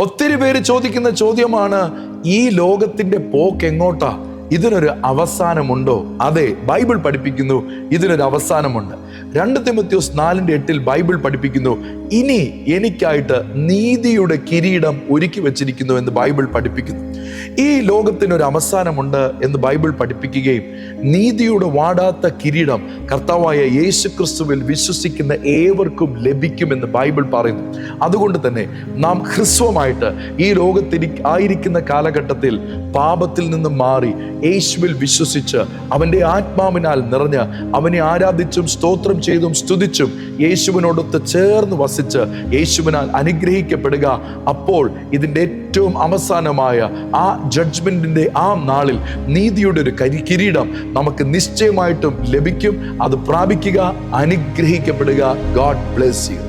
ഒത്തിരി പേര് ചോദിക്കുന്ന ചോദ്യമാണ്, ഈ ലോകത്തിന്റെ പോക്ക് എങ്ങോട്ടാ? ഇതിനൊരു അവസാനമുണ്ടോ? അതെ, ബൈബിൾ പഠിപ്പിക്കുന്നു ഇതിനൊരു അവസാനമുണ്ട്. 2 തിമോഥെയോസ് 4:8 ബൈബിൾ പഠിപ്പിക്കുന്നു, ഇനി എനിക്കായിട്ട് നീതിയുടെ കിരീടം ഒരുക്കി വെച്ചിരിക്കുന്നു എന്ന് ബൈബിൾ പഠിപ്പിക്കുന്നു. ഈ ലോകത്തിനൊരു അവസാനമുണ്ട് എന്ന് ബൈബിൾ പഠിപ്പിക്കുകയും നീതിയുടെ വാടാത്ത കിരീടം കർത്താവായ യേശുക്രിസ്തുവിൽ വിശ്വസിക്കുന്ന ഏവർക്കും ലഭിക്കുമെന്ന് ബൈബിൾ പറയുന്നു. അതുകൊണ്ട് തന്നെ നാം ഹ്രസ്വമായിട്ട് ഈ ലോകത്തിൽ ആയിരിക്കുന്ന കാലഘട്ടത്തിൽ പാപത്തിൽ നിന്ന് മാറി യേശുവിൽ വിശ്വസിച്ച് അവൻ്റെ ആത്മാവിനാൽ നിറഞ്ഞ് അവനെ ആരാധിച്ചും സ്തോത്രം ചെയ്തും സ്തുതിച്ചും യേശുവിനോടൊത്ത് ചേർന്ന് വസിച്ച് യേശുവിനാൽ അനുഗ്രഹിക്കപ്പെടുക. അപ്പോൾ ഇതിൻ്റെ ഏറ്റവും അവസാനമായ ആ ജഡ്ജ്മെന്റിന്റെ ആ നാളിൽ നീതിയുടെ ഒരു കിരീടം നമുക്ക് നിശ്ചയമായിട്ടും ലഭിക്കും. അത് പ്രാപിക്കുക, അനുഗ്രഹിക്കപ്പെടുക. God bless you.